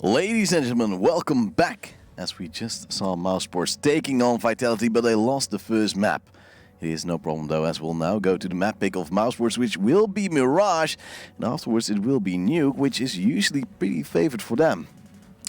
Ladies and gentlemen, welcome back. As we just saw mousesports taking on Vitality, but they lost the first map. It is no problem though, as we'll now go to the map pick of mousesports, which will be Mirage. And afterwards it will be Nuke, which is usually pretty favored for them.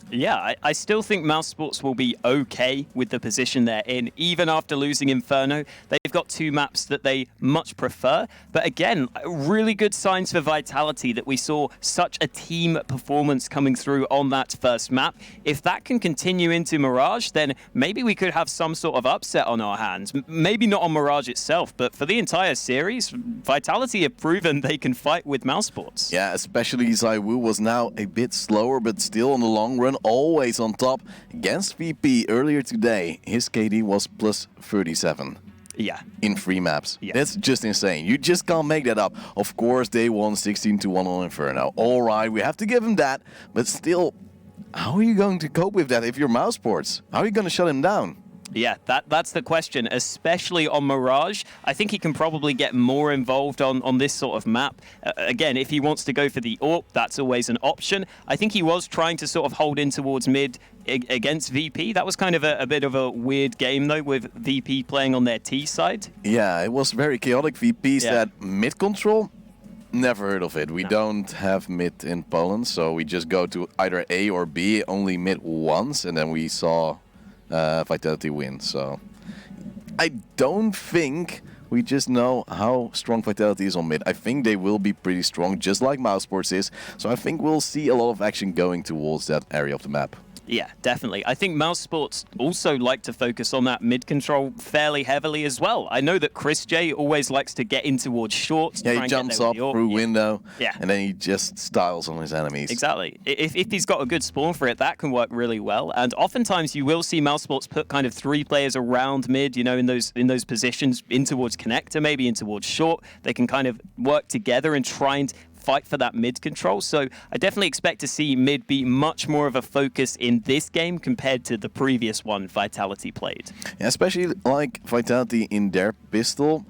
Yeah, I still think mousesports will be okay with the position they're in, even after losing Inferno. They've got two maps that they much prefer. But again, really good signs for Vitality that we saw such a team performance coming through on that first map. If that can continue into Mirage, then maybe we could have some sort of upset on our hands. Maybe not on Mirage itself, but for the entire series, Vitality have proven they can fight with mousesports. Yeah, especially ZywOo was now a bit slower, but still in the long run, always on top. Against VP earlier today, his KD was plus 37. Yeah. In 3 maps. Yeah. That's just insane. You just can't make that up. Of course, they won 16-1 on Inferno. All right, we have to give him that. But still, how are you going to cope with that if you're mousesports? How are you going to shut him down? Yeah, that's the question, especially on Mirage. I think he can probably get more involved on this sort of map. Again, if he wants to go for the AWP, that's always an option. I think he was trying to sort of hold in towards mid against VP. That was kind of a bit of a weird game, though, with VP playing on their T side. Yeah, it was very chaotic. VP said mid control. Never heard of it. We don't have mid in Poland, so we just go to either A or B, only mid once, and then we saw Vitality win. So I don't think we just know how strong Vitality is on mid. I think they will be pretty strong, just like mousesports is. So I think we'll see a lot of action going towards that area of the map. Yeah, definitely. I think mousesports also like to focus on that mid control fairly heavily as well. I know that Chris J always likes to get in towards shorts. Yeah, he jumps up through window, and then he just styles on his enemies. Exactly. If he's got a good spawn for it, that can work really well. And oftentimes you will see mousesports put kind of 3 players around mid, you know, in those positions, in towards connector, maybe in towards short. They can kind of work together and try and fight for that mid control. So I definitely expect to see mid be much more of a focus in this game compared to the previous one Vitality played. Yeah, especially like Vitality in their pistol.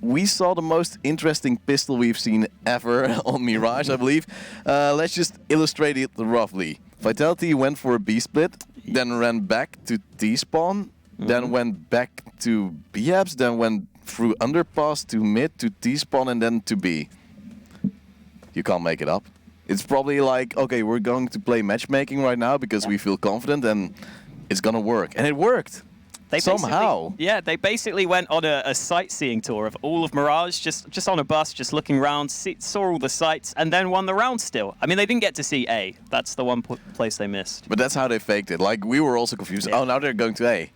We saw the most interesting pistol we've seen ever on Mirage, I believe. Let's just illustrate it roughly. Vitality went for a B split, then ran back to T-spawn, then went back to B-apps, then went through underpass to mid to T-spawn and then to B. You can't make it up. It's probably like, okay, we're going to play matchmaking right now because we feel confident and it's gonna work. And it worked. Somehow. Yeah, they basically went on a sightseeing tour of all of Mirage, just on a bus, just looking around, saw all the sights, and then won the round still. I mean, they didn't get to see A. That's the one place they missed. But that's how they faked it. Like, we were also confused. Yeah. Oh, now they're going to A.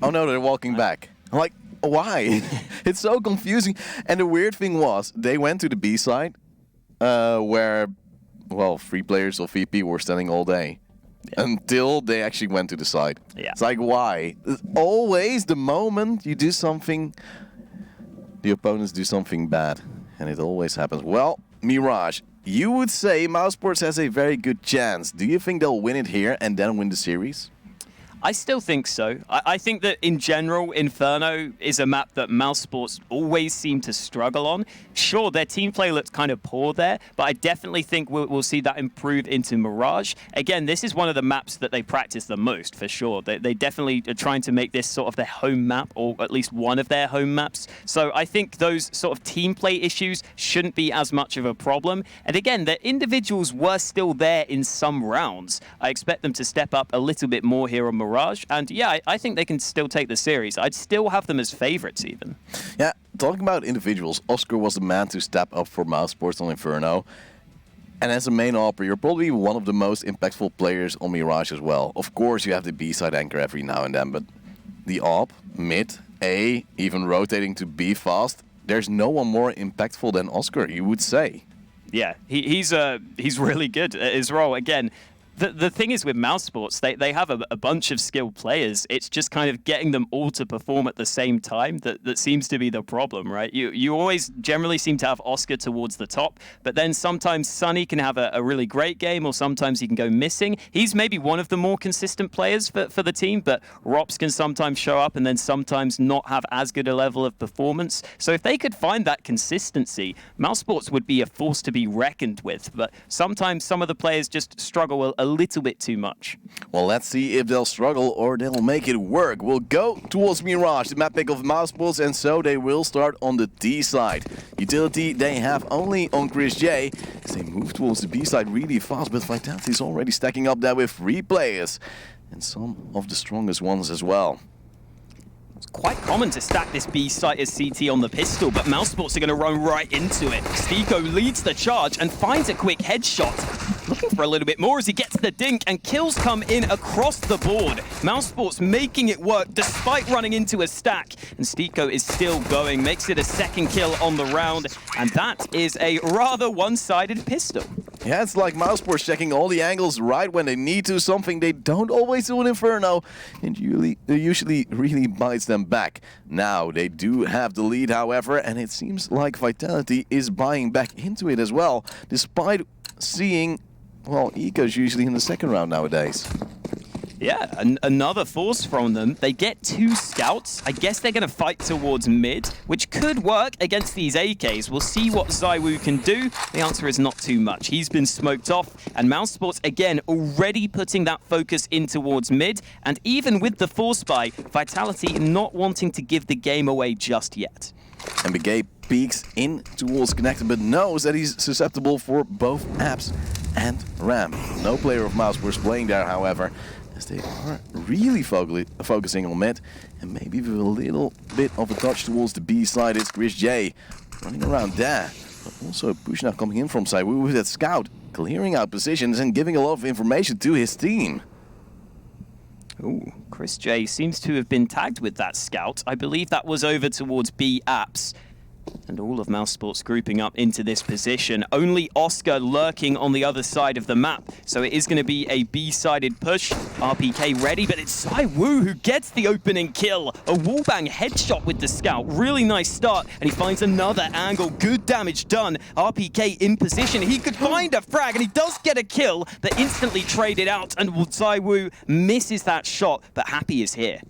Oh no, they're walking back. I'm like, why? It's so confusing. And the weird thing was, they went to the B side, where, well, 3 players of VP were standing all day. Yeah. Until they actually went to the side. Yeah. It's like, why? Always the moment you do something, the opponents do something bad. And it always happens. Well, Mirage, you would say mousesports has a very good chance. Do you think they'll win it here and then win the series? I still think so. I think that in general, Inferno is a map that mousesports always seem to struggle on. Sure, their team play looks kind of poor there, but I definitely think we'll see that improve into Mirage. Again, this is one of the maps that they practice the most, for sure. They definitely are trying to make this sort of their home map, or at least one of their home maps. So I think those sort of team play issues shouldn't be as much of a problem. And again, the individuals were still there in some rounds. I expect them to step up a little bit more here on Mirage. And yeah, I think they can still take the series. I'd still have them as favorites even. Yeah, talking about individuals, Oscar was the man to step up for mousesports on Inferno. And as a main operator, you're probably one of the most impactful players on Mirage as well. Of course, you have the B-side anchor every now and then, but the op, mid, A, even rotating to B fast, there's no one more impactful than Oscar, you would say. Yeah, he's really good at his role. Again, the thing is with mousesports, they have a bunch of skilled players. It's just kind of getting them all to perform at the same time that seems to be the problem, right? You always generally seem to have Oscar towards the top, but then sometimes Sunny can have a really great game, or sometimes he can go missing. He's maybe one of the more consistent players for the team, but Rops can sometimes show up and then sometimes not have as good a level of performance. So if they could find that consistency, mousesports would be a force to be reckoned with. But sometimes some of the players just struggle a little bit too much. Well, let's see if they'll struggle or they'll make it work. We'll go towards Mirage, the map pick of mousesports, and so they will start on the D side. Utility they have only on Chris J, as they move towards the B side really fast, but Vitality is already stacking up there with 3 players, and some of the strongest ones as well. It's quite common to stack this B site as CT on the pistol, but mousesports are going to run right into it. Stiko leads the charge and finds a quick headshot. Looking for a little bit more as he gets the dink, and kills come in across the board. mousesports making it work despite running into a stack, and Stiko is still going, makes it a 2nd kill on the round, and that is a rather one-sided pistol. Yeah, it's like mousesports checking all the angles right when they need to, something they don't always do in Inferno, and usually really bites them back. Now, they do have the lead, however, and it seems like Vitality is buying back into it as well, despite seeing, well, Eco's usually in the 2nd round nowadays. Yeah, another force from them. They get 2 scouts. I guess they're going to fight towards mid, which could work against these AKs. We'll see what ZywOo can do. The answer is not too much. He's been smoked off, and mousesports, again, already putting that focus in towards mid. And even with the force buy, Vitality not wanting to give the game away just yet. And Begay peeks in towards Connector, but knows that he's susceptible for both apps and RAM. No player of mousesports playing there, however, as they are really focusing on mid, and maybe with a little bit of a touch towards the B side. It's Chris J running around there, but also a push now coming in from ZywOo with that scout, clearing out positions and giving a lot of information to his team. Ooh, Chris J seems to have been tagged with that scout. I believe that was over towards B apps. And all of mousesports grouping up into this position. Only Oscar lurking on the other side of the map. So it is going to be a B-sided push. RPK ready, but it's ZywOo who gets the opening kill. A wallbang headshot with the scout. Really nice start. And he finds another angle. Good damage done. RPK in position. He could find a frag, and he does get a kill, but instantly traded out. And ZywOo misses that shot, but Happy is here.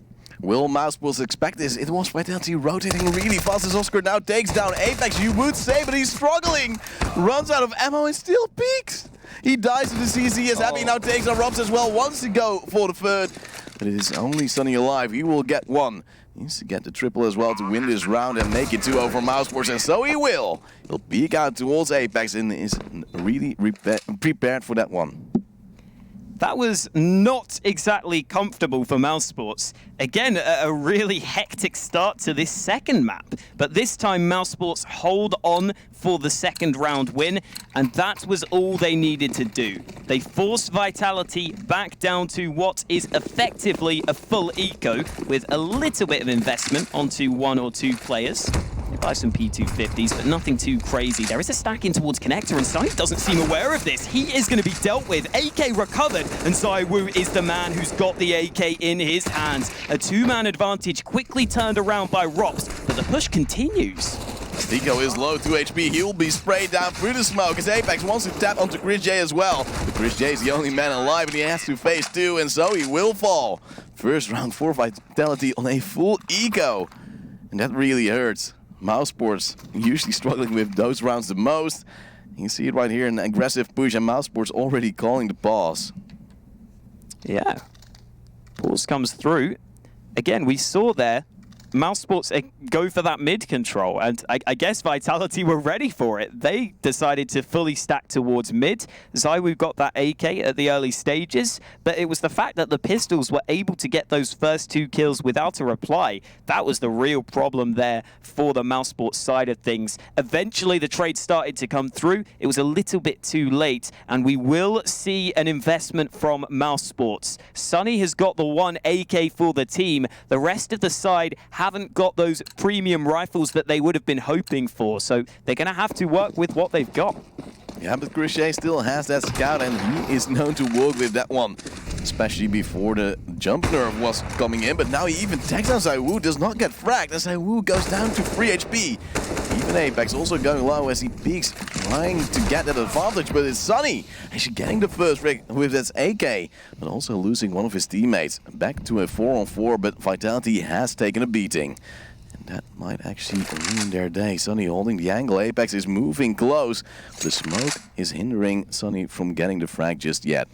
Will mousesports expect this? It was Vitality rotating really fast as Oscar now takes down Apex, you would say, but he's struggling. Runs out of ammo and still peeks. He dies to the CC as Happy now takes on Robs as well, wants to go for the 3rd. But it is only Sunny alive. He will get 1. He needs to get the triple as well to win this round and make it 2-0 for mousesports, and so he will. He'll peek out towards Apex and is really prepared for that one. That was not exactly comfortable for mousesports. Again, a really hectic start to this 2nd map. But this time, mousesports hold on for the 2nd round win, and that was all they needed to do. They forced Vitality back down to what is effectively a full eco, with a little bit of investment onto 1 or 2 players. They buy some P250s, but nothing too crazy. There is a stack in towards Connector, and Sunny doesn't seem aware of this. He is going to be dealt with. AK recovered, and ZywOo is the man who's got the AK in his hands. A 2-man advantage quickly turned around by Rops, but the push continues. Stiko is low, 2 HP. He'll be sprayed down through the smoke as Apex wants to tap onto Chris J as well. But Chris J is the only man alive, and he has to face 2, and so he will fall. First round for Vitality on a full eco, and that really hurts. mousesports usually struggling with those rounds the most. You can see it right here, an aggressive push, and mousesports already calling the pause. Yeah. Pause comes through. Again, we saw there mousesports go for that mid control, and I guess Vitality were ready for it. They decided to fully stack towards mid. ZywOo got that AK at the early stages, but it was the fact that the pistols were able to get those first 2 kills without a reply. That was the real problem there for the mousesports side of things. Eventually, the trade started to come through. It was a little bit too late, and we will see an investment from mousesports. Sunny has got the 1 AK for the team. The rest of the side haven't got those premium rifles that they would have been hoping for, so they're going to have to work with what they've got. Yeah, but Chris J still has that scout, and he is known to work with that one, especially before the jump nerf was coming in. But now he even tags on ZywOo, does not get fragged, and ZywOo goes down to 3 HP. Even Apex also going low as he peeks, trying to get that advantage, but it's Sunny actually getting the first rig with that AK, but also losing one of his teammates. Back to a 4-on-4, but Vitality has taken a beating. And that might actually ruin their day. Sunny holding the angle, Apex is moving close. The smoke is hindering Sunny from getting the frag just yet.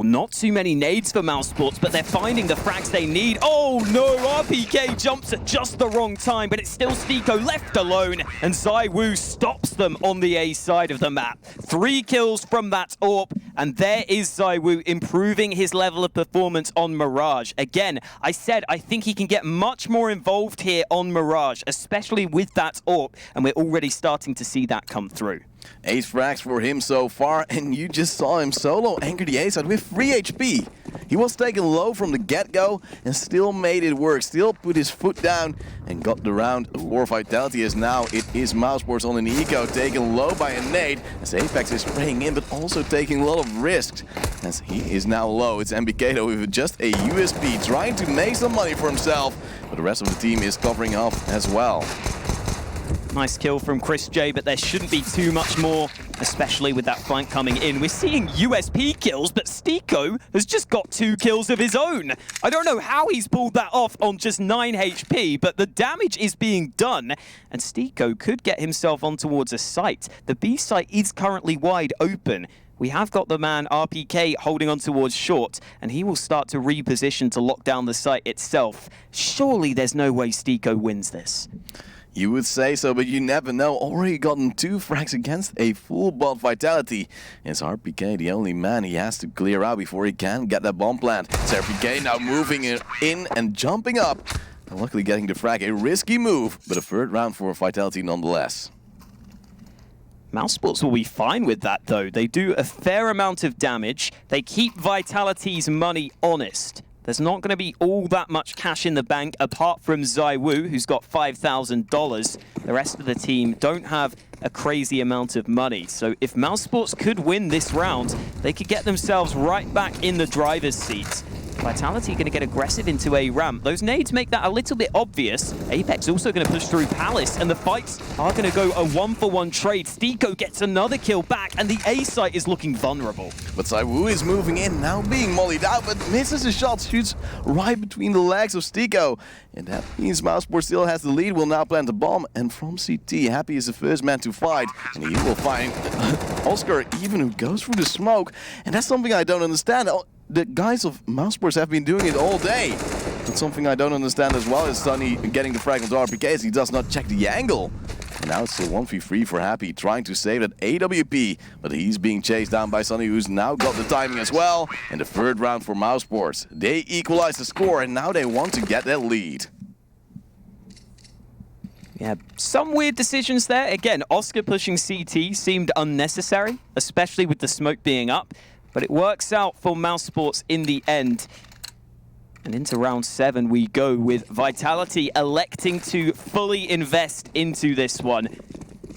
Well, not too many nades for mousesports, but they're finding the frags they need. Oh no, RPK jumps at just the wrong time, but it's still Stiko left alone, and ZywOo stops them on the A side of the map. 3 kills from that AWP, and there is ZywOo improving his level of performance on Mirage. Again, I said I think he can get much more involved here on Mirage, especially with that AWP, and we're already starting to see that come through. 8 frags for him so far, and you just saw him solo anchor the A side with 3 HP. He was taken low from the get-go and still made it work, still put his foot down and got the round for Vitality, as now it is mousesports on an eco, taken low by a nade as Apex is spraying in, but also taking a lot of risks as he is now low. It's MBK though with just a USP, trying to make some money for himself, but the rest of the team is covering up as well. Nice kill from Chris J, but there shouldn't be too much more, especially with that flank coming in. We're seeing USP kills, but Stiko has just got 2 kills of his own. I don't know how he's pulled that off on just 9 HP, but the damage is being done, and Stiko could get himself on towards a site. The B site is currently wide open. We have got the man RPK holding on towards short, and he will start to reposition to lock down the site itself. Surely there's no way Stiko wins this. You would say so, but you never know. Already gotten 2 frags against a full bot Vitality. Is RPK the only man he has to clear out before he can get that bomb plant? It's RPK now moving in and jumping up. And luckily getting the frag, a risky move, but a 3rd round for Vitality nonetheless. mousesports will be fine with that though. They do a fair amount of damage. They keep Vitality's money honest. There's not going to be all that much cash in the bank apart from ZywOo, who's got $5,000. The rest of the team don't have a crazy amount of money. So if mousesports could win this round, they could get themselves right back in the driver's seat. Vitality going to get aggressive into a ramp. Those nades make that a little bit obvious. Apex also going to push through Palace, and the fights are going to go a 1-for-1 trade. Stiko gets another kill back, and the A site is looking vulnerable. But ZywOo is moving in, now being mollied out, but misses a shot, shoots right between the legs of Stiko. And that means mousesports still has the lead, will now plant the bomb. And from CT, Happy is the first man to fight. And he will find Oscar even, who goes through the smoke. And that's something I don't understand. The guys of mousesports have been doing it all day. But something I don't understand as well is Sunny getting the frag onto RPK as he does not check the angle. And now it's still 1v3 for Happy, trying to save that AWP. But he's being chased down by Sunny, who's now got the timing as well. And the 3rd round for mousesports. They equalize the score, and now they want to get that lead. Yeah, some weird decisions there. Again, Oscar pushing CT seemed unnecessary, especially with the smoke being up. But it works out for mousesports in the end. And into round 7 we go, with Vitality electing to fully invest into this one.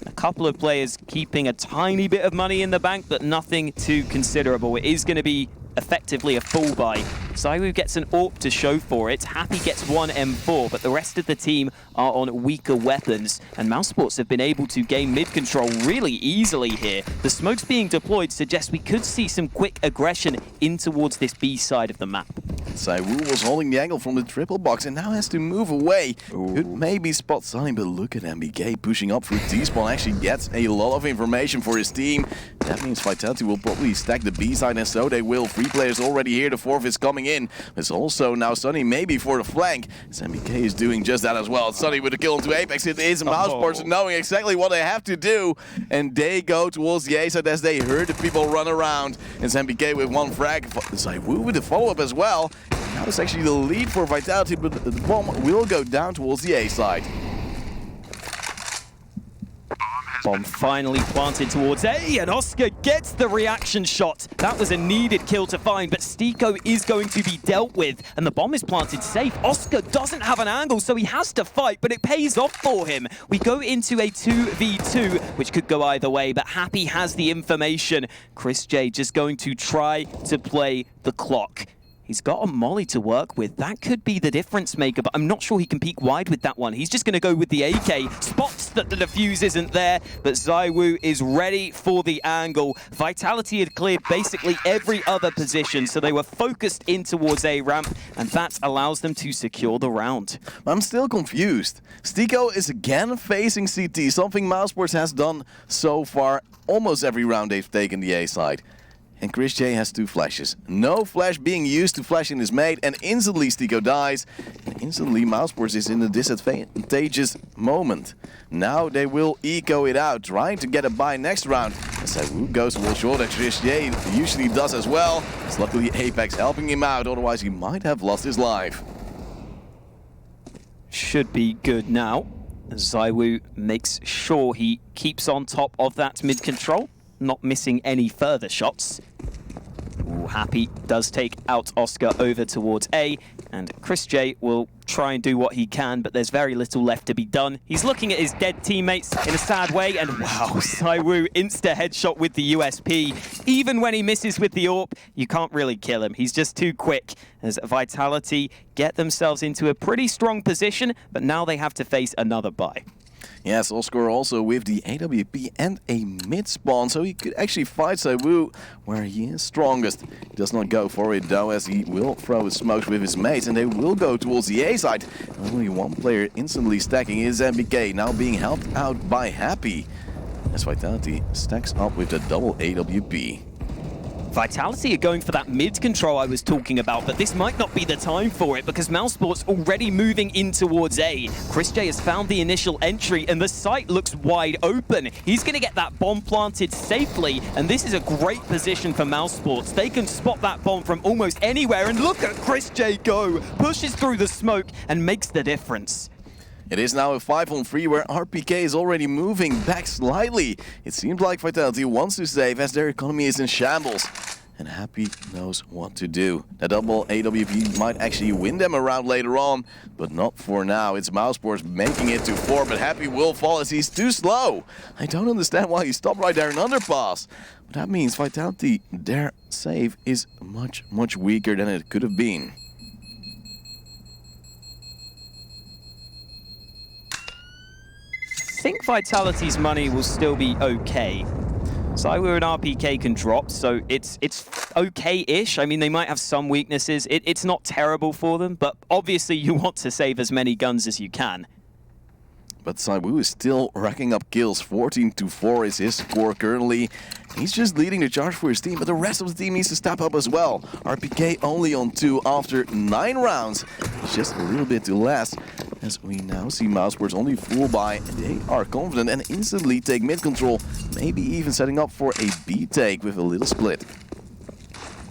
A couple of players keeping a tiny bit of money in the bank, but nothing too considerable. It is going to be effectively a full buy. ZywOo gets an AWP to show for it. Happy gets 1 M4, but the rest of the team are on weaker weapons. And mousesports have been able to gain mid control really easily here. The smokes being deployed suggests we could see some quick aggression in towards this B side of the map. ZywOo was holding the angle from the triple box and now has to move away. Could maybe spot Sunny, but look at MBK pushing up through T-spawn. Actually gets a lot of information for his team. That means Vitality will probably stack the B side, and so they will. 3 players already here, the 4th is coming in. There's also now Sunny maybe for the flank. MBK is doing just that as well. Sunny with a kill into Apex. It is mousesports knowing exactly what they have to do. And they go towards the A side as they heard the people run around. And MBK with 1 frag. ZywOo with the follow-up as well. Now it's actually the lead for Vitality, but the bomb will go down towards the A side. Bomb finally planted towards A, and Oscar gets the reaction shot. That was a needed kill to find, but Stiko is going to be dealt with, and the bomb is planted safe. Oscar doesn't have an angle, so he has to fight, but it pays off for him. We go into a 2v2, which could go either way, but Happy has the information. Chris J just going to try to play the clock. He's got a molly to work with. That could be the difference maker, but I'm not sure he can peek wide with that one. He's just going to go with the AK. Spots that the defuse isn't there, but ZywOo is ready for the angle. Vitality had cleared basically every other position, so they were focused in towards A ramp, and that allows them to secure the round. I'm still confused. Stiko is again facing CT, something mousesports has done so far almost every round they've taken the A side. and Chris J has 2 flashes. No flash being used to flash in his mate, and instantly Stico dies. And instantly mousesports is in a disadvantageous moment. Now they will eco it out, trying to get a buy next round. As ZywOo goes well short, and Chris J usually does as well. It's luckily Apex helping him out, otherwise he might have lost his life. Should be good now. ZywOo makes sure he keeps on top of that mid control, not missing any further shots. Ooh, Happy does take out Oscar over towards A, and Chris J will try and do what he can, but there's very little left to be done. He's looking at his dead teammates in a sad way, and wow, ZywOo insta headshot with the USP. Even when he misses with the AWP, you can't really kill him. He's just too quick, as Vitality get themselves into a pretty strong position, but now they have to face another buy. Yes, Oscar also with the AWP and a mid spawn, so he could actually fight ZywOo where he is strongest. He does not go for it though, as he will throw his smokes with his mates, and they will go towards the A side. Only one player instantly stacking is MBK, now being helped out by Happy, as Vitality stacks up with the double AWP. Vitality are going for that mid control I was talking about, but this might not be the time for it because mousesports already moving in towards A. Chris J has found the initial entry and the site looks wide open. He's going to get that bomb planted safely, and this is a great position for mousesports. They can spot that bomb from almost anywhere, and look at Chris J go! Pushes through the smoke and makes the difference. It is now a 5-on-3 where RPK is already moving back slightly. It seems like Vitality wants to save as their economy is in shambles. And Happy knows what to do. The double AWP might actually win them a round later on, but not for now. It's mousesports making it to 4, but Happy will fall as he's too slow. I don't understand why he stopped right there in underpass. But that means Vitality, their save is much, much weaker than it could have been. I think Vitality's money will still be okay. ZywOo and RPK can drop, so it's okay-ish. I mean, they might have some weaknesses. It's not terrible for them, but obviously you want to save as many guns as you can. But ZywOo is still racking up kills. 14-4 is his score currently. He's just leading the charge for his team, but the rest of the team needs to step up as well. RPK only on 2 after 9 rounds. It's just a little bit too last, as we now see mousesports only full buy. They are confident and instantly take mid control, maybe even setting up for a B take with a little split.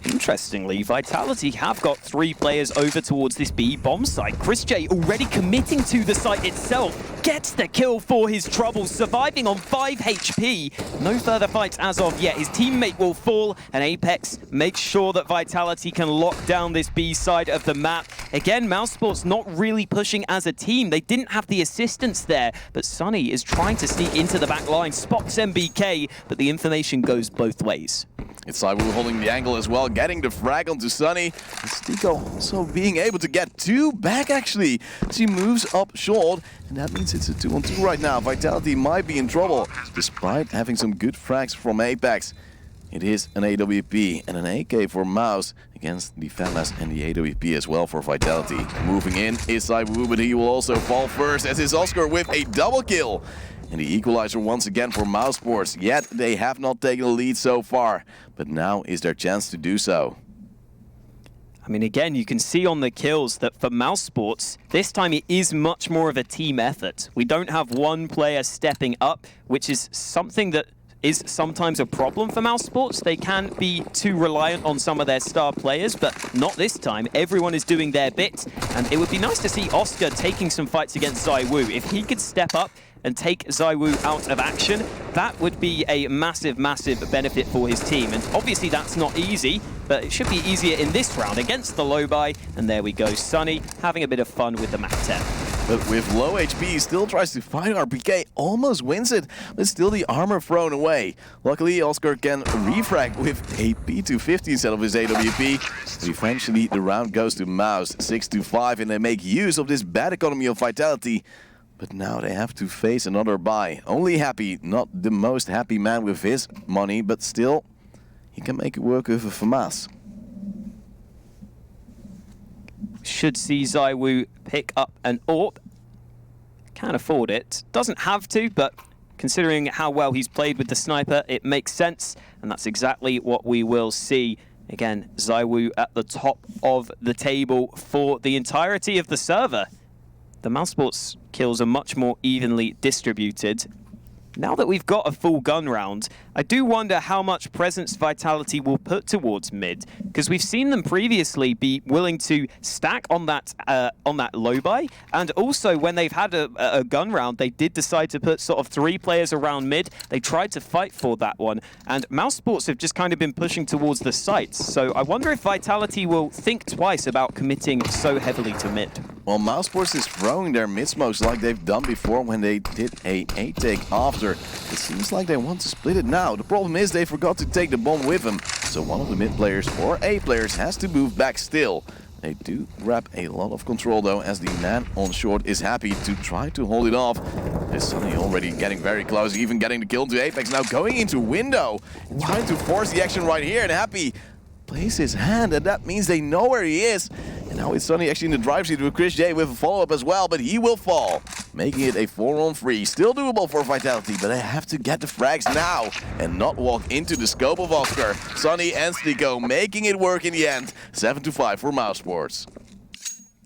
Interestingly, Vitality have got 3 players over towards this B bomb site. Chris J already committing to the site itself, gets the kill for his troubles, surviving on 5 HP. No further fights as of yet. His teammate will fall, and Apex makes sure that Vitality can lock down this B side of the map. Again, mousesports not really pushing as a team. They didn't have the assistance there, but Sunny is trying to sneak into the back line, spots MBK, but the information goes both ways. It's ZywOo holding the angle as well, getting the frag onto Sunny. And Stico also being able to get 2 back actually. She moves up short, and that means it's a 2-on-2 right now. Vitality might be in trouble, despite having some good frags from Apex. It is an AWP and an AK for Mouse against the FAMAS and the AWP as well for Vitality. Moving in is ZywOo, but he will also fall first, as is Oscar with a double kill. And the equalizer once again for mousesports. Yet they have not taken the lead so far, but now is their chance to do so. I mean, again, you can see on the kills that for mousesports, this time it is much more of a team effort. We don't have one player stepping up, which is something that is sometimes a problem for mousesports. They can be too reliant on some of their star players, but not this time. Everyone is doing their bit, and it would be nice to see Oscar taking some fights against ZywOo. If he could step up and take ZywOo out of action, that would be a massive, massive benefit for his team. And obviously that's not easy, but it should be easier in this round against the low buy. And there we go, Sunny having a bit of fun with the map 10. But with low HP, he still tries to fight RPK, almost wins it, but still the armor thrown away. Luckily, Oscar can refrag with a P250 instead of his AWP. But eventually, the round goes to Mouse, 6-5, and they make use of this bad economy of Vitality. But now they have to face another buy. Only Happy, not the most happy man with his money, but still, he can make it work with a FAMAS. Should see ZywOo pick up an AWP. Can't afford it. Doesn't have to, but Considering how well he's played with the sniper, it makes sense, and that's exactly what we will see. Again, ZywOo at the top of the table for the entirety of the server. The mousesports kills are much more evenly distributed. Now that we've got a full gun round, I do wonder how much presence Vitality will put towards mid, because we've seen them previously be willing to stack on that low buy, and also when they've had a gun round, they did decide to put sort of 3 players around mid. They tried to fight for that one, and mousesports have just kind of been pushing towards the sites. So I wonder if Vitality will think twice about committing so heavily to mid. Well, mousesports is throwing their mid smokes like they've done before when they did a take after. It seems like they want to split it now. The problem is they forgot to take the bomb with them, so one of the mid players or A players has to move back still. They do grab a lot of control though, as the man on short is happy to try to hold it off. There's Sunny already getting very close, even getting the kill to Apex, now going into window, trying to force the action right here, and Happy plays his hand, and that means they know where he is. And now it's Sunny actually in the drive seat with Chris J with a follow-up as well, but he will fall, making it a 4-on-3. Still doable for Vitality, but they have to get the frags now and not walk into the scope of Oscar. Sunny and Stico making it work in the end. 7-5 for mousesports.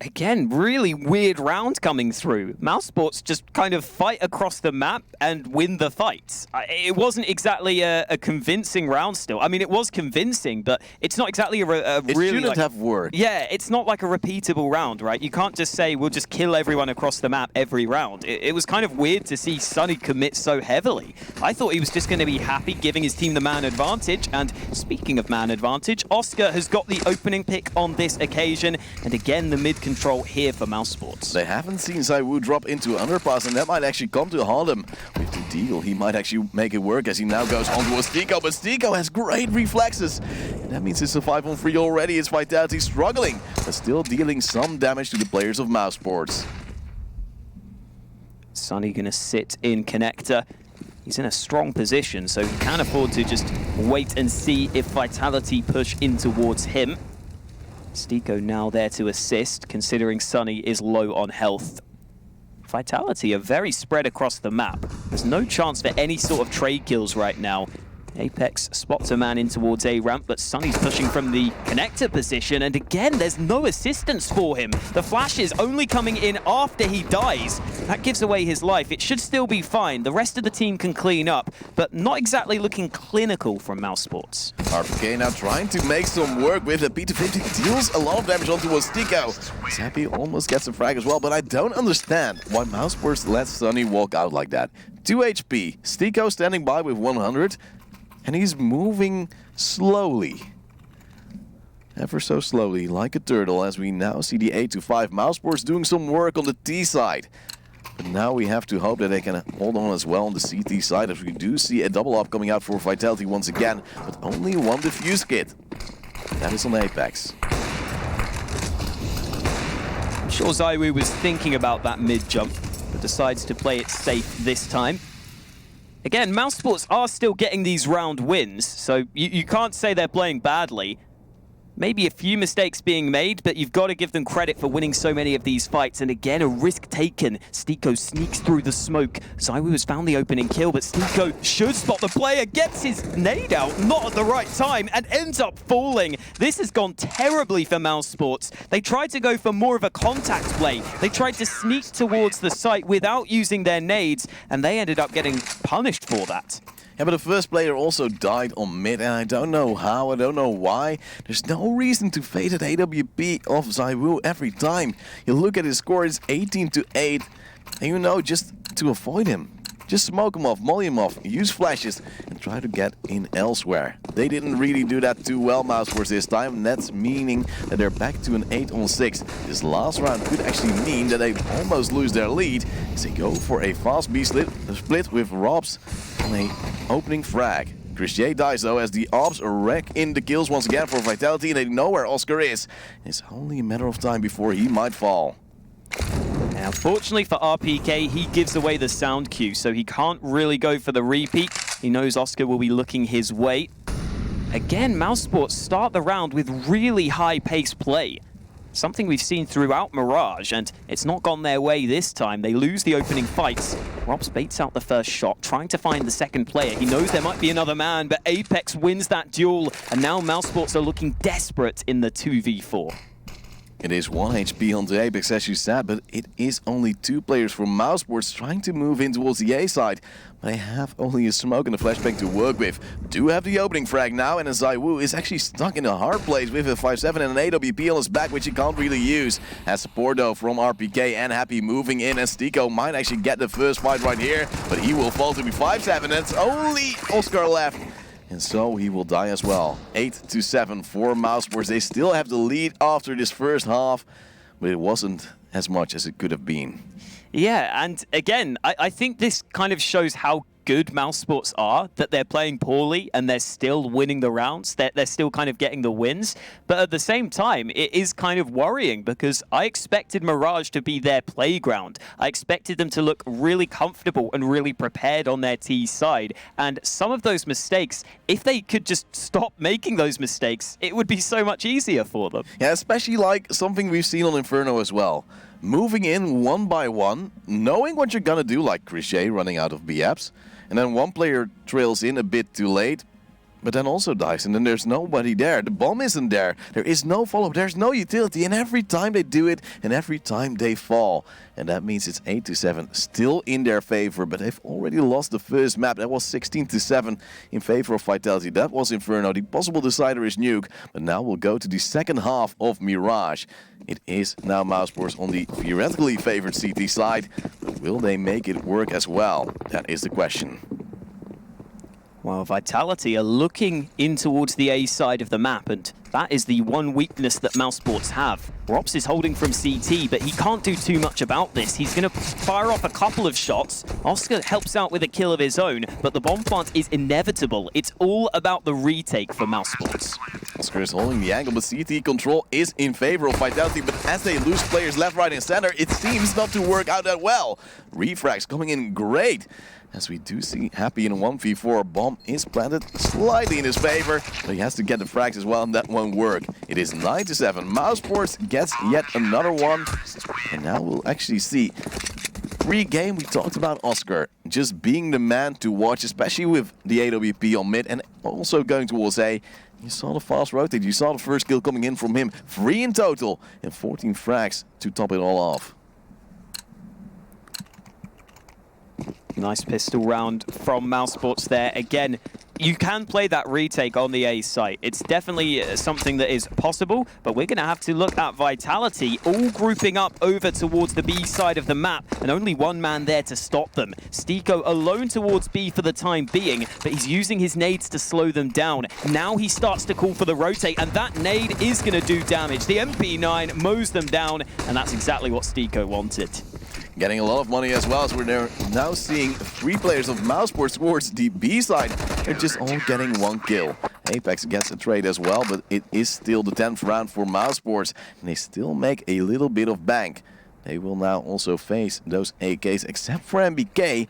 Again, really weird round coming through. mousesports just kind of fight across the map and win the fights. It wasn't exactly a convincing round still. I mean, it was convincing, but it's not exactly a it really... shouldn't have worked. Yeah, it's not like a repeatable round, right? You can't just say, we'll just kill everyone across the map every round. It was kind of weird to see Sunny commit so heavily. I thought he was just going to be happy giving his team the man advantage. And speaking of man advantage, Oscar has got the opening pick on this occasion. And again, the mid control here for mousesports. They haven't seen ZywOo drop into underpass, and that might actually come to haunt him. With the deal, he might actually make it work as he now goes on towards Stico, but Stico has great reflexes. And that means it's a 5-on-3 already. It's Vitality struggling, but still dealing some damage to the players of mousesports. Sunny gonna sit in connector. He's in a strong position, so he can afford to just wait and see if Vitality push in towards him. Stico now there to assist, considering Sunny is low on health. Vitality are very spread across the map. There's no chance for any sort of trade kills right now. Apex spots a man in towards A ramp, but Sunny's pushing from the connector position, and again, there's no assistance for him. The flash is only coming in after he dies. That gives away his life. It should still be fine. The rest of the team can clean up, but not exactly looking clinical from mousesports. RPK now trying to make some work with a P250, deals a lot of damage on towards Stico. Happy almost gets a frag as well, but I don't understand why mousesports lets Sunny walk out like that. 2 HP, Stico standing by with 100. And he's moving slowly. Ever so slowly, like a turtle, as we now see the 8-5. mousesports doing some work on the T side. But now we have to hope that they can hold on as well on the CT side, as we do see a double up coming out for Vitality once again, but only one defuse kit. That is on Apex. I'm sure ZywOo was thinking about that mid jump, but decides to play it safe this time. Again, mousesports are still getting these round wins, so you can't say they're playing badly. Maybe a few mistakes being made, but you've got to give them credit for winning so many of these fights. And again, a risk taken. Stico sneaks through the smoke. ZywOo has found the opening kill, but Stico should spot the player, gets his nade out, not at the right time, and ends up falling. This has gone terribly for mousesports. They tried to go for more of a contact play. They tried to sneak towards the site without using their nades, and they ended up getting punished for that. Yeah, but the first player also died on mid, and I don't know how, I don't know why. There's no reason to fade at AWP of ZywOo every time. You look at his score, it's 18-8, and you know, just to avoid him. Just smoke him off, molly him off, use flashes, and try to get in elsewhere. They didn't really do that too well, mousesports, this time, and that's meaning that they're back to an 8-on-6. This last round could actually mean that they almost lose their lead, as they go for a fast B split with Robs on a opening frag. Chris J dies though, as the Ops wreck in the kills once again for Vitality, and they know where Oscar is. It's only a matter of time before he might fall. Now, fortunately for RPK, he gives away the sound cue, so he can't really go for the repeat. He knows Oscar will be looking his way. Again, mousesports start the round with really high-paced play. something we've seen throughout Mirage, and it's not gone their way this time. They lose the opening fights. Robs baits out the first shot, trying to find the second player. He knows there might be another man, but Apex wins that duel, and now mousesports are looking desperate in the 2v4. It is 1 HP onto Apex, as you said, but it is only 2 players from mousesports trying to move in towards the A side. But they have only a smoke and a flashbang to work with. Do have the opening frag now, and ZywOo is actually stuck in a hard place with a 5-7 and an AWP on his back, which he can't really use. Has support though from RPK and Happy moving in, and Stico might actually get the first fight right here, but he will fall to be 5-7. It's only Oscar left. And so he will die as well. 8-7 for mousesports. They still have the lead after this first half, but it wasn't as much as it could have been. Yeah, and again, I think this kind of shows how good mousesports are, that they're playing poorly and they're still winning the rounds. They're still kind of getting the wins. But at the same time, it is kind of worrying because I expected Mirage to be their playground. I expected them to look really comfortable and really prepared on their T side. And some of those mistakes, if they could just stop making those mistakes, it would be so much easier for them. Yeah, especially like something we've seen on Inferno as well. Moving in one by one, knowing what you're gonna do, like Crichet running out of BFs. And then one player trails in a bit too late, but then also dies, and then there's nobody there. The bomb isn't there. There is no follow-up. There's no utility, and every time they do it, and every time they fall. And that means it's 8-7, still in their favor, but they've already lost the first map. That was 16-7 in favor of Vitality. That was Inferno. The possible decider is Nuke, but now we'll go to the second half of Mirage. It is now mousesports on the theoretically favored CT side, but will they make it work as well? That is the question. Well, Vitality are looking in towards the A side of the map, and that is the one weakness that mousesports have. Rops is holding from CT, but he can't do too much about this. He's going to fire off a couple of shots. Oscar helps out with a kill of his own, but the bomb plant is inevitable. It's all about the retake for mousesports. Oscar is holding the angle, but CT control is in favor of Vitality, but as they lose players left, right, and center, it seems not to work out that well. Refrags coming in great. As we do see Happy in a 1v4, bomb is planted slightly in his favor, but he has to get the frags as well, and that won't work. It is 9-7. mousesports gets yet another one, and now we'll actually see. Pre-game, we talked about Oscar just being the man to watch, especially with the AWP on mid, and also going towards A. You saw the fast rotate, you saw the first kill coming in from him. 3 in total, and 14 frags to top it all off. Nice pistol round from mousesports there. Again, you can play that retake on the A site. It's definitely something that is possible, but we're going to have to look at Vitality all grouping up over towards the B side of the map, and only one man there to stop them. Stico alone towards B for the time being, but he's using his nades to slow them down. Now he starts to call for the rotate, and that nade is going to do damage. The MP9 mows them down, and that's exactly what Stico wanted. Getting a lot of money as well, as we're now seeing 3 players of mousesports towards the B side. They're just all getting 1 kill. Apex gets a trade as well, but it is still the 10th round for mousesports, and they still make a little bit of bank. They will now also face those AKs, except for MBK,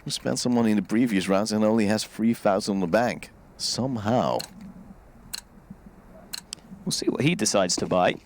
who spent some money in the previous rounds and only has 3,000 on the bank. Somehow. We'll see what he decides to buy.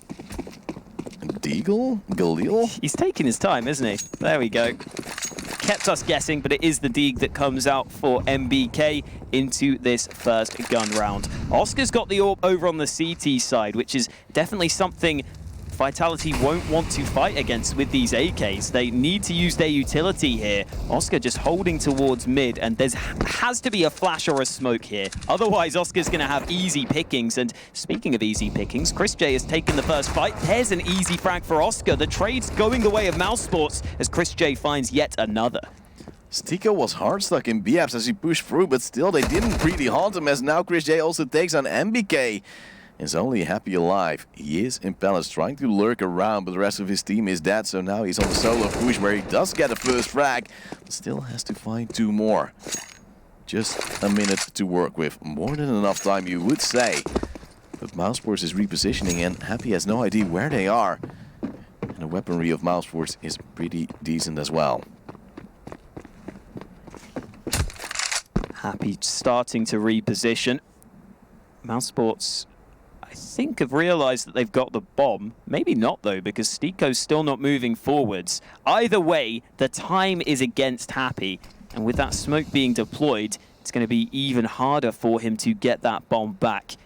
Deagle? Galil? He's taking his time, isn't he? There we go. Kept us guessing, but it is the Deag that comes out for MBK into this first gun round. Oscar's got the AWP over on the CT side, which is definitely something Vitality won't want to fight against with these AKs. They need to use their utility here. Oscar just holding towards mid, and there has to be a flash or a smoke here. Otherwise, Oscar's going to have easy pickings. And speaking of easy pickings, Chris J has taken the first fight. There's an easy frag for Oscar. The trade's going the way of mousesports as Chris J finds yet another. Stico was hard stuck in BFs as he pushed through, but still they didn't really haunt him, as now Chris J also takes on MBK. Is only Happy alive. He is in Palace trying to lurk around, but the rest of his team is dead, so now he's on a solo push where he does get a first frag, but still has to find 2 more. Just a minute to work with. More than enough time, you would say. But mousesports is repositioning, and Happy has no idea where they are. And the weaponry of mousesports is pretty decent as well. Happy starting to reposition. mousesports, I think have realized that they've got the bomb. Maybe not, though, because Stiko's still not moving forwards. Either way, the time is against Happy. And with that smoke being deployed, it's going to be even harder for him to get that bomb back.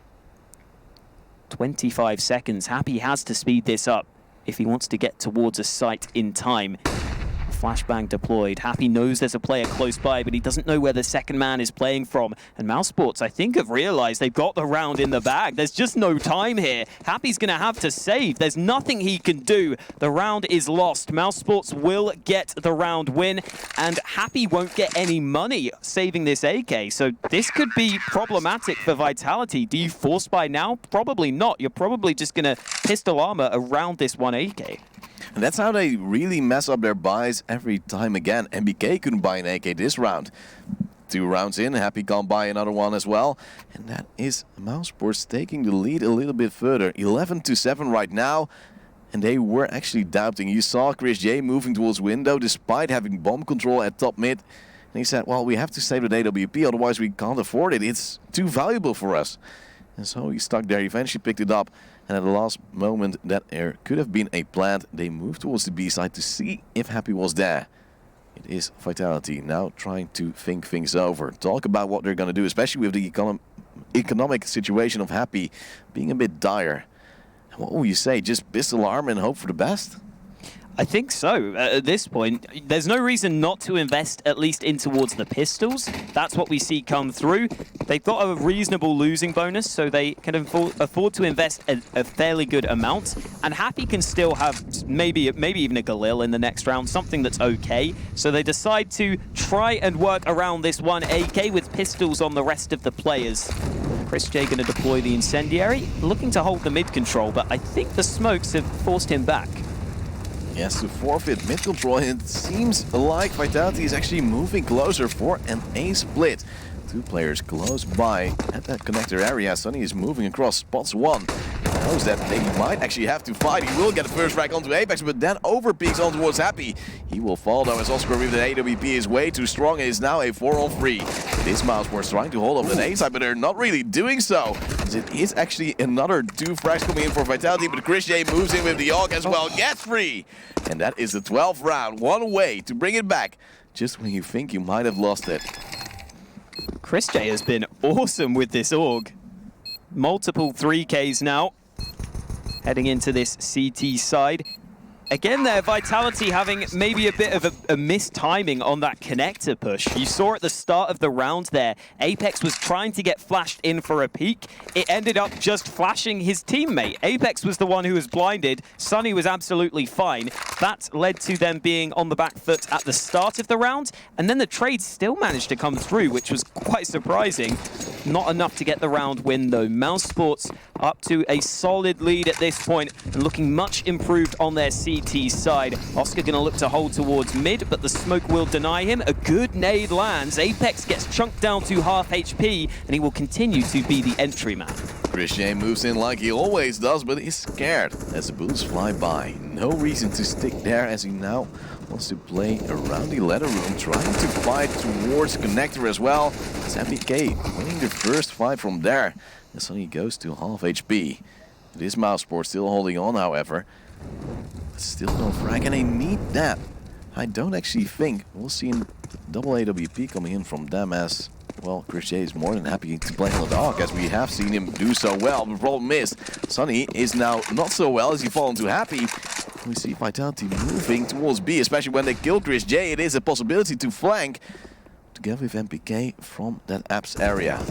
25 seconds. Happy has to speed this up if he wants to get towards a site in time. Flashbang deployed. Happy knows there's a player close by, but he doesn't know where the second man is playing from. And mousesports, I think, have realized they've got the round in the bag. There's just no time here. Happy's going to have to save. There's nothing he can do. The round is lost. mousesports will get the round win, and Happy won't get any money saving this AK. So this could be problematic for Vitality. Do you force buy now? Probably not. You're probably just going to pistol armor around this one AK. And that's how they really mess up their buys every time again. MBK couldn't buy an AK this round. 2 rounds in, Happy can't buy another one as well. And that is mousesports taking the lead a little bit further. 11-7 right now. And they were actually doubting. You saw Chris J moving towards window despite having bomb control at top mid. And he said, well, we have to save the AWP, otherwise we can't afford it. It's too valuable for us. And so he stuck there, eventually picked it up. And at the last moment, that there could have been a plant. They moved towards the B side to see if Happy was there. It is Vitality now trying to think things over. Talk about what they're going to do, especially with the economic situation of Happy being a bit dire. And what will you say? Just pistol arm and hope for the best? I think so. At this point, there's no reason not to invest at least in towards the pistols. That's what we see come through. They've got a reasonable losing bonus, so they can afford to invest a fairly good amount. And Happy can still have maybe even a Galil in the next round, something that's okay. So they decide to try and work around this one AK with pistols on the rest of the players. Chris J going to deploy the incendiary, looking to hold the mid control, but I think the smokes have forced him back. Yes, to forfeit mid control. It seems like Vitality is actually moving closer for an A split. 2 players close by at that connector area. Sunny is moving across, spots one. He knows that they might actually have to fight. He will get a first frag onto Apex, but then overpeaks on towards Happy. He will fall though, as Oscar with the AWP is way too strong. It is now a 4-on-3. This mousesports trying to hold up the A side, but they're not really doing so. As it is actually another 2 frags coming in for Vitality, but Chris J moves in with the AUG as well, gets free. And that is the 12th round. One way to bring it back, just when you think you might have lost it. Chris J has been awesome with this AUG. Multiple 3Ks now. Heading into this CT side. Again there, Vitality having maybe a bit of a mistiming on that connector push. You saw at the start of the round there, Apex was trying to get flashed in for a peek. It ended up just flashing his teammate. Apex was the one who was blinded. Sunny was absolutely fine. That led to them being on the back foot at the start of the round, and then the trade still managed to come through, which was quite surprising. Not enough to get the round win though. mousesports up to a solid lead at this point and looking much improved on their CT side. Oscar going to look to hold towards mid, but the smoke will deny him. A good nade lands. Apex gets chunked down to half HP, and he will continue to be the entry man. Chris J moves in like he always does, but he's scared as the bullets fly by. No reason to stick there as he now wants to play around the ladder room, trying to fight towards connector as well. As MBK winning the first fight from there. And so he goes to half HP. It is mousesports still holding on, however. But still no frag, and they need that. I don't actually think we'll see a double AWP coming in from them, as well, Chris J is more than happy to play on the dog, as we have seen him do so well. The problem is, Sunny is now not so well as he fallen to Happy. We see Vitality moving towards B, especially when they kill Chris J. It is a possibility to flank together with MPK from that apps area.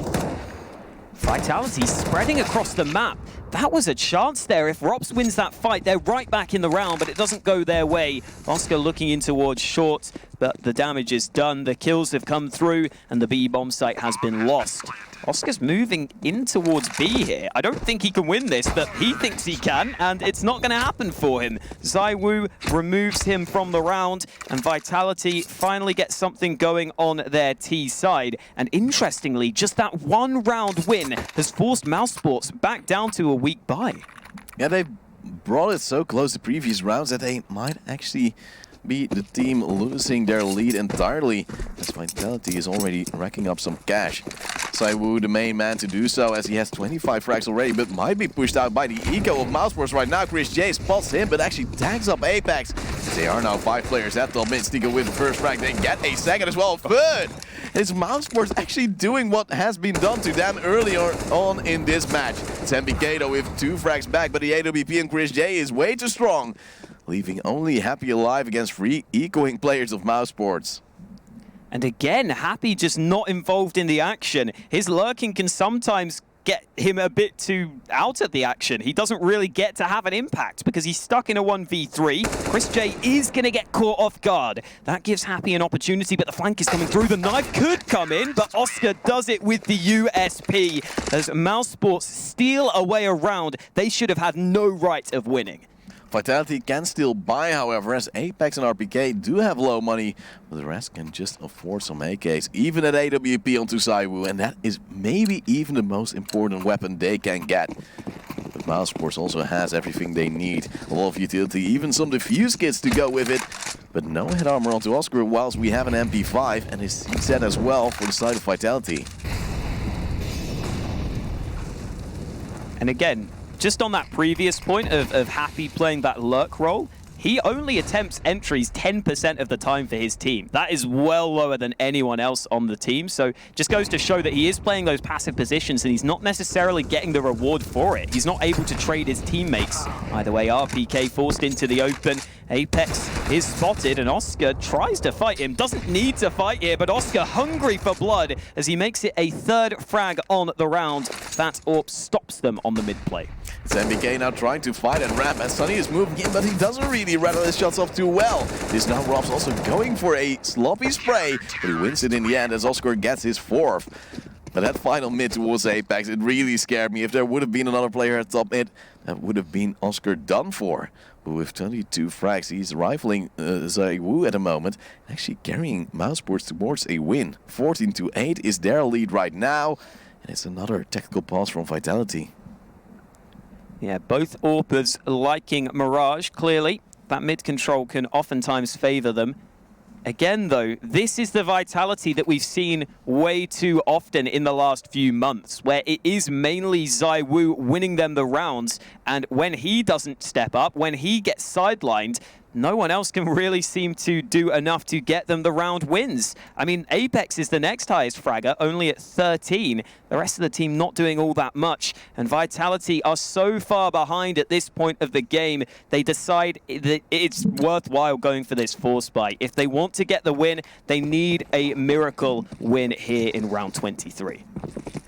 Vitality spreading across the map. That was a chance there. If Rops wins that fight, they're right back in the round, but it doesn't go their way. Oscar looking in towards short, but the damage is done. The kills have come through, and the B bomb site has been lost. Oscar's moving in towards B here. I don't think he can win this, but he thinks he can, and it's not going to happen for him. ZywOo removes him from the round, and Vitality finally gets something going on their T side. And interestingly, just that 1 round win has forced mousesports back down to a weak bye. Yeah, they brought it so close to previous rounds that they might actually be the team losing their lead entirely, as Vitality is already racking up some cash. Saiwu, the main man to do so, as he has 25 frags already, but might be pushed out by the eco of mousesports right now. Chris J spots him, but actually tags up Apex. They are now 5 players at top mid. Stico with the first frag. They get a second as well. Third! It's mousesports actually doing what has been done to them earlier on in this match. It's MBK though with 2 frags back, but the AWP and Chris J is way too strong, leaving only Happy alive against 3 ecoing players of mousesports. And again, Happy just not involved in the action. His lurking can sometimes get him a bit too out of the action. He doesn't really get to have an impact because he's stuck in a 1v3. Chris J is going to get caught off guard. That gives Happy an opportunity, but the flank is coming through. The knife could come in, but Oscar does it with the USP. As mousesports steal away a round, they should have had no right of winning. Vitality can still buy, however, as Apex and RPK do have low money, but the rest can just afford some AKs, even at AWP onto Saiwu, and that is maybe even the most important weapon they can get. But mousesports also has everything they need, a lot of utility, even some defuse kits to go with it, but no head armor onto Oscar, whilst we have an MP5 and his set as well for the side of Vitality. And again, just on that previous point of Happy playing that lurk role, he only attempts entries 10% of the time for his team. That is well lower than anyone else on the team, so just goes to show that he is playing those passive positions and he's not necessarily getting the reward for it. He's not able to trade his teammates. Either way, RPK forced into the open. Apex is spotted and Oscar tries to fight him. Doesn't need to fight here, but Oscar hungry for blood as he makes it a 3rd frag on the round. That AWP stops them on the mid play. It's MBK now trying to fight and ramp as Sunny is moving in, but he doesn't really rattle his shots off too well. This now Rob's also going for a sloppy spray, but he wins it in the end as Oscar gets his 4th. But that final mid towards Apex, it really scared me. If there would have been another player at top mid, that would have been Oscar done for. But with 22 frags, he's rifling Saiwu at the moment, actually carrying mousesports towards a win. 14-8 is their lead right now, and it's another tactical pause from Vitality. Yeah, both AWPers liking Mirage, clearly. That mid control can oftentimes favor them. Again, though, this is the Vitality that we've seen way too often in the last few months, where it is mainly Saiwu winning them the rounds, and when he doesn't step up, when he gets sidelined, no one else can really seem to do enough to get them the round wins. I mean, Apex is the next highest fragger, only at 13. The rest of the team not doing all that much. And Vitality are so far behind at this point of the game, they decide that it's worthwhile going for this force buy. If they want to get the win, they need a miracle win here in round 23.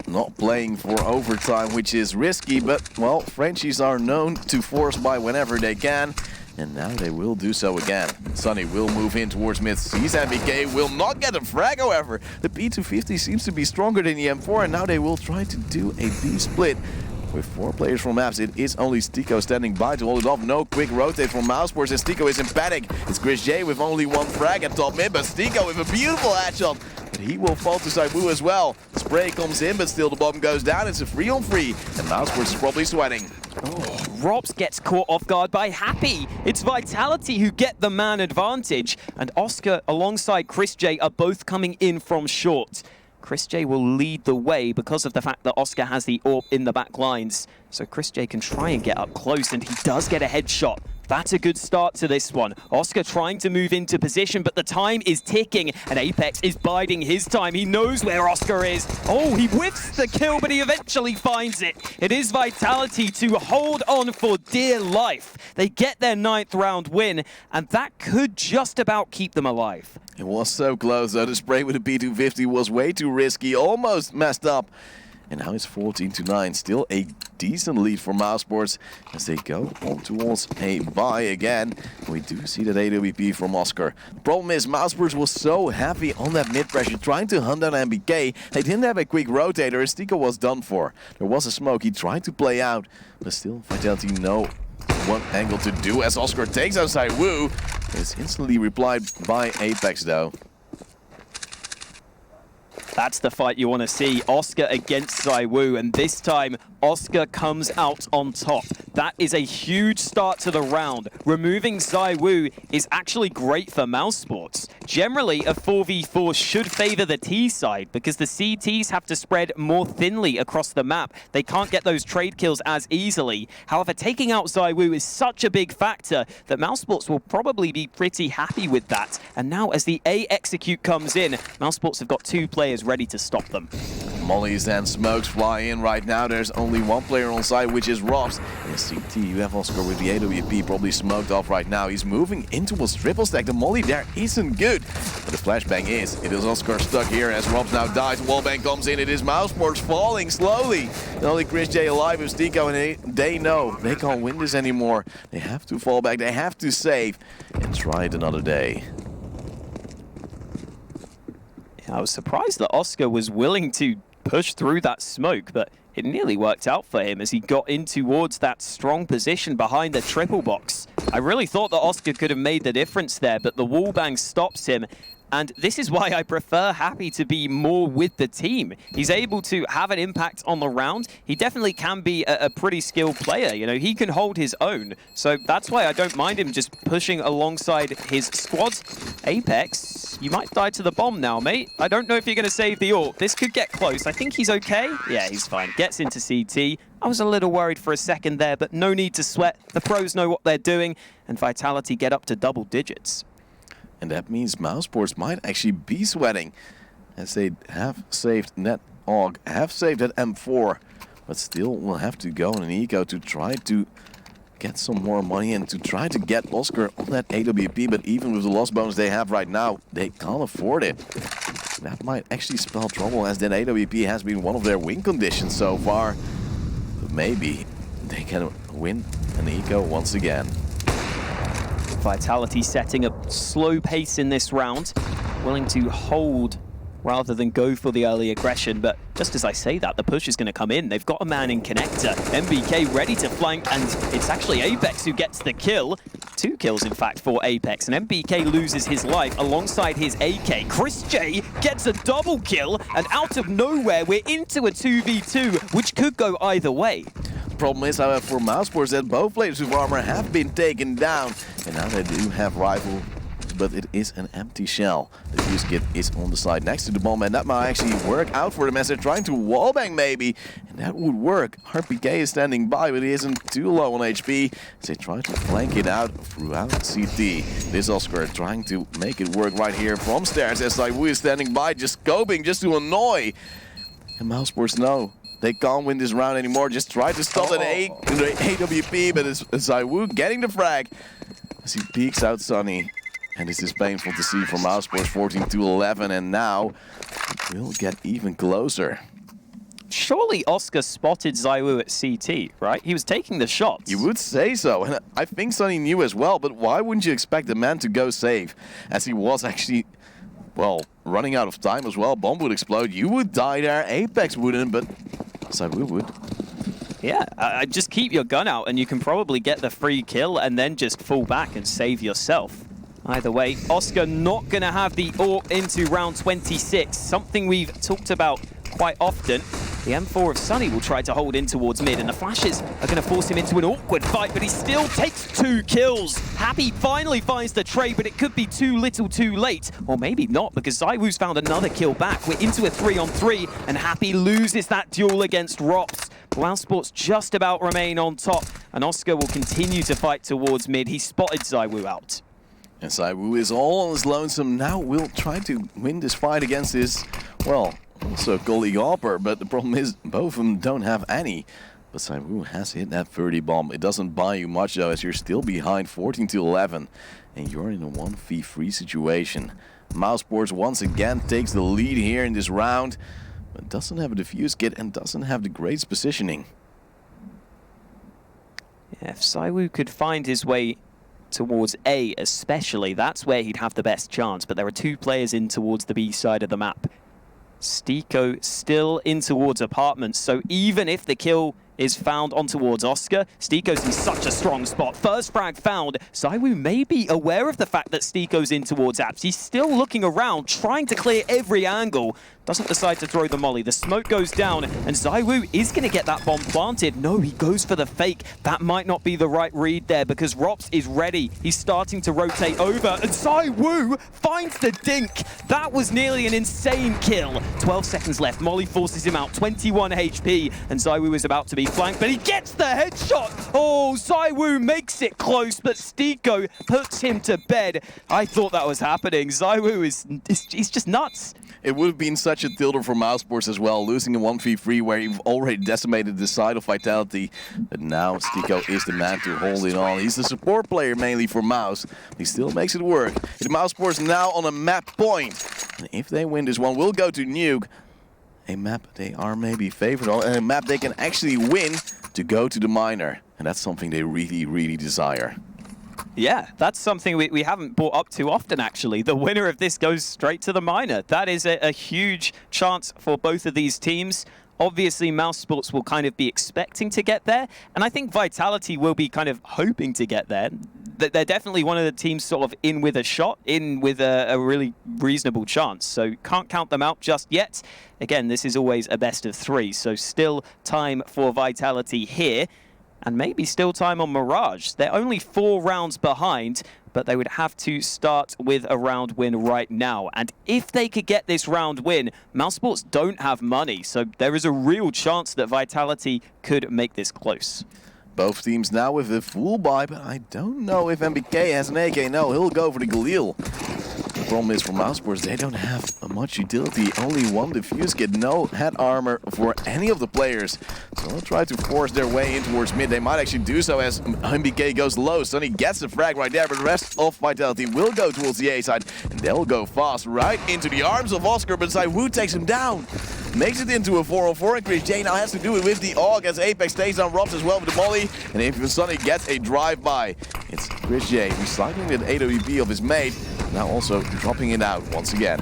Not playing for overtime, which is risky, but, well, Frenchies are known to force buy whenever they can. And now they will do so again. Sunny will move in towards mid. Sees MBK, will not get a frag, however. The P250 seems to be stronger than the M4, and now they will try to do a B split. With 4 players from Maps, it is only Stico standing by to hold it off. No quick rotate from mousesports, and Stico is in panic. It's Chris J with only 1 frag at top mid, but Stico with a beautiful headshot. But he will fall to Saiwu as well. Spray comes in, but still the bomb goes down. It's a 3-on-3, and mousesports is probably sweating. Oh, Robs gets caught off guard by Happy. It's Vitality who get the man advantage, and Oscar alongside Chris J are both coming in from short. Chris J will lead the way because of the fact that Oscar has the AWP in the back lines. So Chris J can try and get up close, and he does get a headshot. That's a good start to this one. Oscar trying to move into position, but the time is ticking, and Apex is biding his time. He knows where Oscar is. Oh, he whiffs the kill, but he eventually finds it. It is Vitality to hold on for dear life. They get their 9th round win, and that could just about keep them alive. It was so close, though. The spray with the P250 was way too risky, almost messed up. And now it's 14-9, still a decent lead for mousesports as they go on towards a buy again. We do see that AWP from Oscar. The problem is mousesports was so heavy on that mid-pressure, trying to hunt down MBK. They didn't have a quick rotator, as Stico was done for. There was a smoke, he tried to play out, but still Vitality know what angle to do as Oscar takes out Saiwu. It's instantly replied by Apex though. That's the fight you want to see. Oscar against Saiwu, and this time Oscar comes out on top. That is a huge start to the round. Removing ZywOo is actually great for mousesports. Generally, a 4v4 should favor the T side because the CTs have to spread more thinly across the map. They can't get those trade kills as easily. However, taking out ZywOo is such a big factor that mousesports will probably be pretty happy with that. And now as the A execute comes in, mousesports have got 2 players ready to stop them. Mollies and smokes fly in right now. There's only one player on site, which is Ro2. In CT, you have Oscar with the AWP probably smoked off right now. He's moving into a triple stack. The molly there isn't good, but the flashbang is. It is Oscar stuck here as Ro2 now dies. Wallbang comes in. It is mousesports falling slowly. The only Chris J alive is Tico, and they know they can't win this anymore. They have to fall back. They have to save and try it another day. I was surprised that Oscar was willing to push through that smoke, but it nearly worked out for him as he got in towards that strong position behind the triple box. I really thought that Oscar could have made the difference there, but the wallbang stops him. And this is why I prefer Happy to be more with the team. He's able to have an impact on the round. He definitely can be a pretty skilled player. You know, he can hold his own. So that's why I don't mind him just pushing alongside his squad. Apex, you might die to the bomb now, mate. I don't know if you're going to save the AWP. This could get close. I think he's okay. Yeah, he's fine. Gets into CT. I was a little worried for a second there, but no need to sweat. The pros know what they're doing, and Vitality get up to double digits. And that means mousesports might actually be sweating, as they have saved that AUG, have saved that M4, but still will have to go on an eco to try to get some more money and to try to get Oscar on that AWP. But even with the loss bonus they have right now, they can't afford it. That might actually spell trouble, as that AWP has been one of their win conditions so far. But maybe they can win an eco once again. Vitality setting a slow pace in this round, willing to hold rather than go for the early aggression. But just as I say that, the push is going to come in. They've got a man in connector. MBK ready to flank, and it's actually Apex who gets the kill. 2 kills, in fact, for Apex, and MBK loses his life alongside his AK. Chris J gets a double kill, and out of nowhere, we're into a 2v2, which could go either way. Problem is, however, for mousesports that both players with armor have been taken down, and now they do have rifle, but it is an empty shell. The fuse kit is on the side next to the bomb, and that might actually work out for them as they're trying to wallbang maybe, and that would work. RPK is standing by, but he isn't too low on HP as they try to flank it out throughout CT. This Oscar trying to make it work right here from stairs as ZywOo is standing by, just scoping, just to annoy. And mousesports know they can't win this round anymore. Just try to stop that AWP, but it's ZywOo getting the frag as he peeks out Sunny. And this is painful to see for mousesports, 14-11, and now it will get even closer. Surely Oscar spotted ZywOo at CT, right? He was taking the shots. You would say so, and I think Sunny knew as well, but why wouldn't you expect the man to go safe? As he was actually, well, running out of time as well. Bomb would explode, you would die there, Apex wouldn't, but ZywOo would. Yeah, just keep your gun out and you can probably get the free kill and then just fall back and save yourself. Either way, Oscar not going to have the AWP into round 26, something we've talked about quite often. The M4 of Sunny will try to hold in towards mid, and the flashes are going to force him into an awkward fight, but he still takes 2 kills. Happy finally finds the trade, but it could be too little too late. Or maybe not, because ZywOo's found another kill back. We're into a 3-on-3, and Happy loses that duel against Ro2. mousesports just about remain on top, and Oscar will continue to fight towards mid. He spotted ZywOo out. And ZywOo is all on his lonesome. Now will try to win this fight against his, well, also colleague Hopper, but the problem is both of them don't have any. But ZywOo has hit that 30 bomb. It doesn't buy you much though, as you're still behind 14-11, and you're in a 1v3 situation. mousesports once again takes the lead here in this round, but doesn't have a defuse kit and doesn't have the greatest positioning. Yeah, if ZywOo could find his way towards A especially, that's where he'd have the best chance, but there are 2 players in towards the B side of the map. Stiko still in towards apartments, so even if the kill is found on towards Oscar, Stiko's in such a strong spot. First frag found. ZywOo may be aware of the fact that Stiko's in towards apps. He's still looking around, trying to clear every angle, doesn't decide to throw the molly. The smoke goes down, and ZywOo is going to get that bomb planted. No, he goes for the fake. That might not be the right read there, because Ro2 is ready. He's starting to rotate over, and ZywOo finds the dink. That was nearly an insane kill. 12 seconds left. Molly forces him out, 21 HP, and ZywOo is about to be flanked, but he gets the headshot. Oh, ZywOo makes it close, but Stiko puts him to bed. I thought that was happening. ZywOo he's just nuts. It would have been such a tilter for mousesports as well, losing a 1v3 where you've already decimated the side of Vitality. But now Stiko is the man to hold it on. He's the support player mainly for Mouse. He still makes it work. The mousesports now on a map point. And if they win this one, we'll go to Nuke. A map they are maybe favored on, and a map they can actually win to go to the minor. And that's something they really, really desire. Yeah, that's something we haven't brought up too often, actually. The winner of this goes straight to the minor. That is a huge chance for both of these teams. Obviously, mousesports will kind of be expecting to get there, and I think Vitality will be kind of hoping to get there. They're definitely one of the teams sort of in with a shot, in with a really reasonable chance, so can't count them out just yet. Again, this is always a best of 3, so still time for Vitality here. And maybe still time on Mirage. They're only 4 rounds behind, but they would have to start with a round win right now. And if they could get this round win, mousesports don't have money, so there is a real chance that Vitality could make this close. Both teams now with a full buy, but I don't know if MBK has an AK. No, he'll go for the Galil. The problem is for mousesports, they don't have much utility. Only one defuse kit, no head armor for any of the players. So they'll try to force their way in towards mid. They might actually do so as MBK goes low. Sonny gets the frag right there, but the rest of Vitality will go towards the A side. And they'll go fast right into the arms of Oscar, but ZywOo takes him down. Makes it into a 4-on-4, and Chris J now has to do it with the AUG as Apex stays down Ro2 as well with the molly. And even Sonny gets a drive-by. It's Chris J recycling that AWP of his mate, now also dropping it out once again.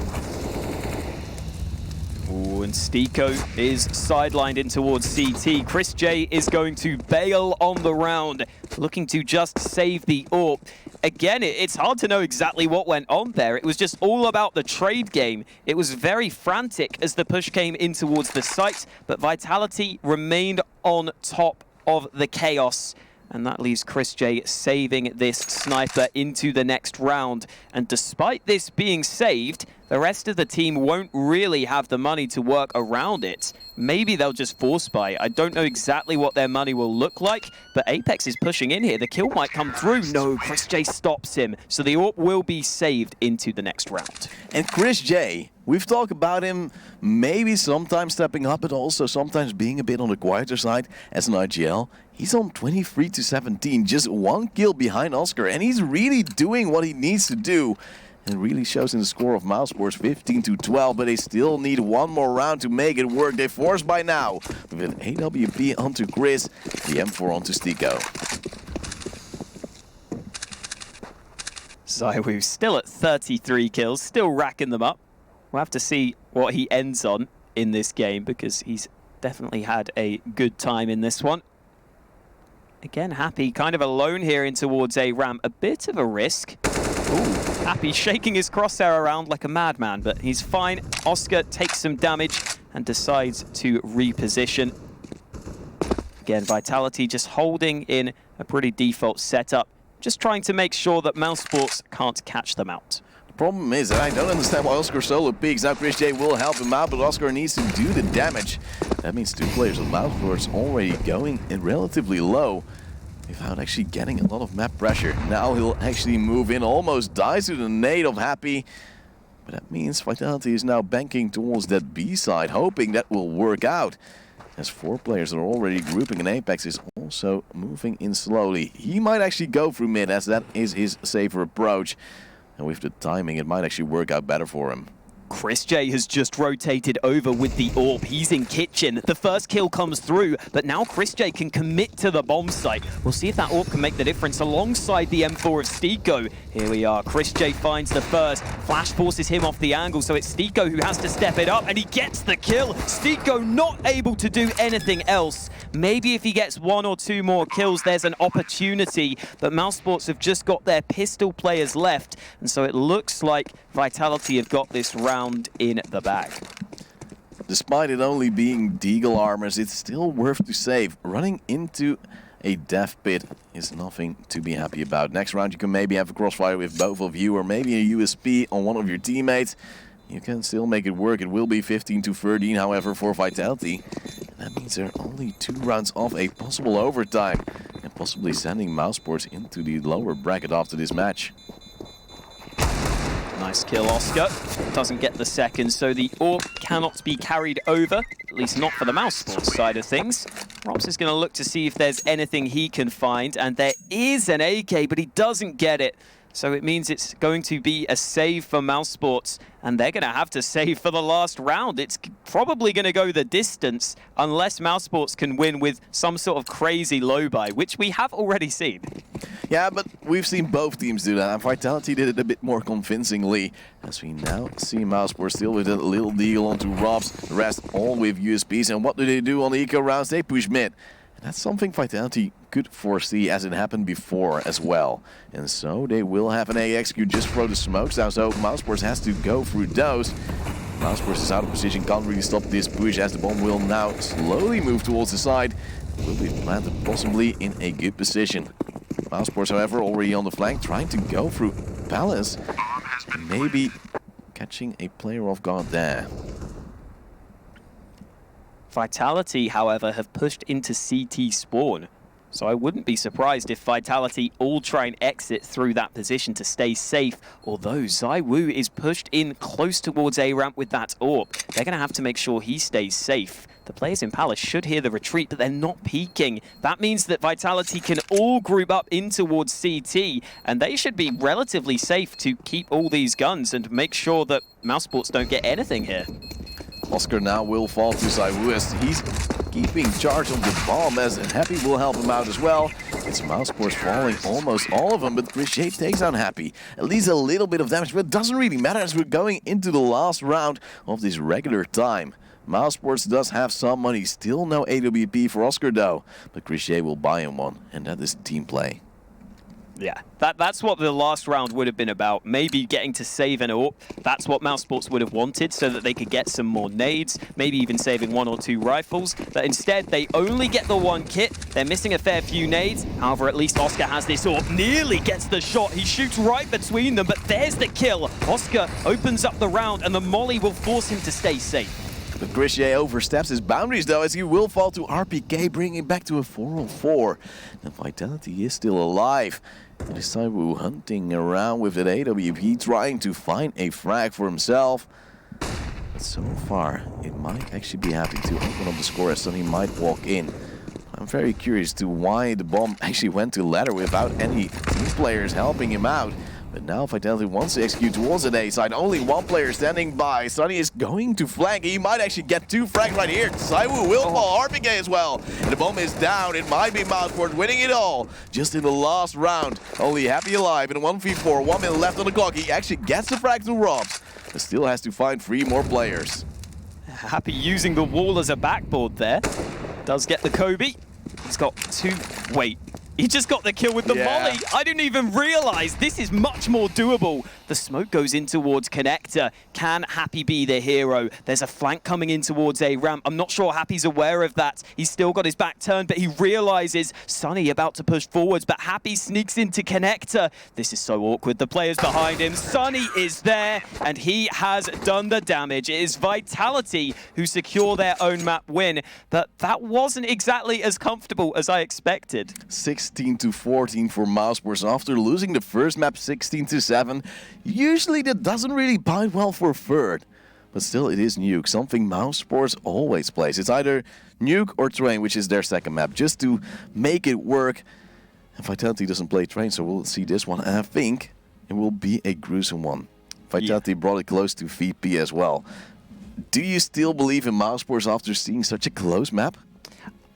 Ooh, and Stiko is sidelined in towards CT. Chris J is going to bail on the round, looking to just save the AWP. Again, it's hard to know exactly what went on there. It was just all about the trade game. It was very frantic as the push came in towards the site, but Vitality remained on top of the chaos. And that leaves Chris J saving this sniper into the next round. And despite this being saved, the rest of the team won't really have the money to work around it. Maybe they'll just force buy. I don't know exactly what their money will look like, but Apex is pushing in here. The kill might come through. No, Chris J stops him. So the AWP will be saved into the next round. And Chris J, we've talked about him maybe sometimes stepping up, but also sometimes being a bit on the quieter side as an IGL. He's on 23-17, just 1 kill behind Oscar, and he's really doing what he needs to do. And it really shows in the score of mousesports, 15-12, but they still need 1 more round to make it work. They force by now with an AWP onto Chris, the M4 onto Stiko. ZywOo still at 33 kills, still racking them up. We'll have to see what he ends on in this game, because he's definitely had a good time in this one. Again, Happy kind of alone here in towards A ramp. A bit of a risk. Ooh, Happy shaking his crosshair around like a madman, but he's fine. Oscar takes some damage and decides to reposition. Again, Vitality just holding in a pretty default setup, just trying to make sure that mousesports can't catch them out. The problem is that I don't understand why Oscar solo peeks. Now Chris J will help him out, but Oscar needs to do the damage. That means 2 players of mousesports already going in relatively low without actually getting a lot of map pressure. Now he'll actually move in, almost dies to the nade of Happy. But that means Vitality is now banking towards that B side, hoping that will work out. As 4 players are already grouping, and Apex is also moving in slowly. He might actually go through mid, as that is his safer approach. And with the timing, it might actually work out better for him. Chris J has just rotated over with the AWP. He's in kitchen. The first kill comes through, but now Chris J can commit to the bomb site. We'll see if that AWP can make the difference alongside the M4 of Stiko. Here we are. Chris J finds the first. Flash forces him off the angle, so it's Stiko who has to step it up, and he gets the kill. Stiko not able to do anything else. Maybe if he gets 1 or 2 more kills, there's an opportunity, but mousesports have just got their pistol players left, and so it looks like Vitality have got this round in the bag. Despite it only being Deagle armors, it's still worth to save. Running into a death pit is nothing to be happy about. Next round you can maybe have a crossfire with both of you, or maybe a USP on one of your teammates. You can still make it work. It will be 15-13, however, for Vitality. That means they're only 2 rounds off a possible overtime, and possibly sending mousesports into the lower bracket after this match. Nice kill, Oscar. Doesn't get the second, so the AWP cannot be carried over, at least not for the mousesports side of things. Rops is going to look to see if there's anything he can find, and there is an AK, but he doesn't get it. So it means it's going to be a save for mousesports, and they're going to have to save for the last round. It's probably going to go the distance unless mousesports can win with some sort of crazy low buy, which we have already seen. Yeah, but we've seen both teams do that, and Vitality did it a bit more convincingly, as we now see mousesports still with a little deal onto Robs, the rest all with USPs. And what do they do on the eco rounds? They push mid. And that's something Vitality could foresee, as it happened before as well. And so they will have an AXQ just throw the smokes down, so mousesports has to go through those. mousesports is out of position, can't really stop this push, as the bomb will now slowly move towards the side. Will be planted possibly in a good position. mousesports, however, already on the flank, trying to go through Palace. Maybe catching a player off guard there. Vitality, however, have pushed into CT spawn. So I wouldn't be surprised if Vitality all try and exit through that position to stay safe, although ZywOo is pushed in close towards A-ramp with that AWP. They're going to have to make sure he stays safe. The players in Palace should hear the retreat, but they're not peeking. That means that Vitality can all group up in towards CT, and they should be relatively safe to keep all these guns and make sure that mousesports don't get anything here. Oscar now will fall to ZywOo as he's keeping charge of the bomb, as Happy will help him out as well. It's mousesports falling, almost all of them, but Grishay takes on Happy. At least a little bit of damage, but it doesn't really matter as we're going into the last round of this regular time. mousesports does have some money, still no AWP for Oscar though, but Grishay will buy him one, and that is team play. Yeah, that's what the last round would have been about. Maybe getting to save an AWP. That's what mousesports would have wanted, so that they could get some more nades, maybe even saving 1 or 2 rifles. But instead, they only get the 1 kit. They're missing a fair few nades. However, at least Oscar has this AWP. Nearly gets the shot. He shoots right between them, but there's the kill. Oscar opens up the round, and the molly will force him to stay safe. But Grishay oversteps his boundaries though, as he will fall to RPK, bringing it back to a 4-on-4. The Vitality is still alive. It is ZywOo hunting around with that AWP, trying to find a frag for himself. But so far, it might actually be happy to open up the score, as Sunny might walk in. I'm very curious to why the bomb actually went to ladder without any team players helping him out. But now Vitality wants to execute towards the A side. Only 1 player standing by. Sunny is going to flank. He might actually get 2 frags right here. ZywOo will fall. RPK as well. And the bomb is down. It might be mousesports winning it all. Just in the last round. Only Happy alive in a 1v4. 1 minute left on the clock. He actually gets the frag to Robs, but still has to find 3 more players. Happy using the wall as a backboard there. Does get the Kobe. He's got 2. Wait. He just got the kill with the molly. I didn't even realize this is much more doable. The smoke goes in towards Connector. Can Happy be the hero? There's a flank coming in towards A-ramp. I'm not sure Happy's aware of that. He's still got his back turned, but he realizes Sunny about to push forwards, but Happy sneaks into Connector. This is so awkward. The players behind him. Sunny is there, and he has done the damage. It is Vitality who secure their own map win, but that wasn't exactly as comfortable as I expected. 16-14 for mousesports after losing the first map 16-7. Usually that doesn't really bite well for third, but still it is Nuke, something mousesports always plays. It's either Nuke or Train, which is their second map, just to make it work. And Vitality doesn't play Train, so we'll see this one, and I think it will be a gruesome one. Vitality brought it close to VP as well. Do you still believe in mousesports after seeing such a close map?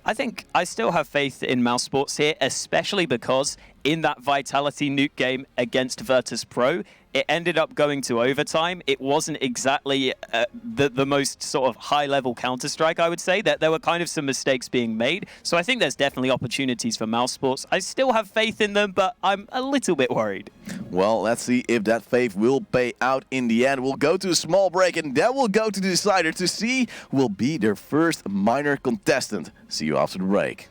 I think I still have faith in mousesports here, especially because in that Vitality nuke game against Virtus Pro. It ended up going to overtime. It wasn't exactly the most sort of high-level Counter-Strike, I would say. That there were kind of some mistakes being made. So I think there's definitely opportunities for mousesports. I still have faith in them, but I'm a little bit worried. Well, let's see if that faith will pay out in the end. We'll go to a small break, and then we'll go to the decider to see who will be their first minor contestant. See you after the break.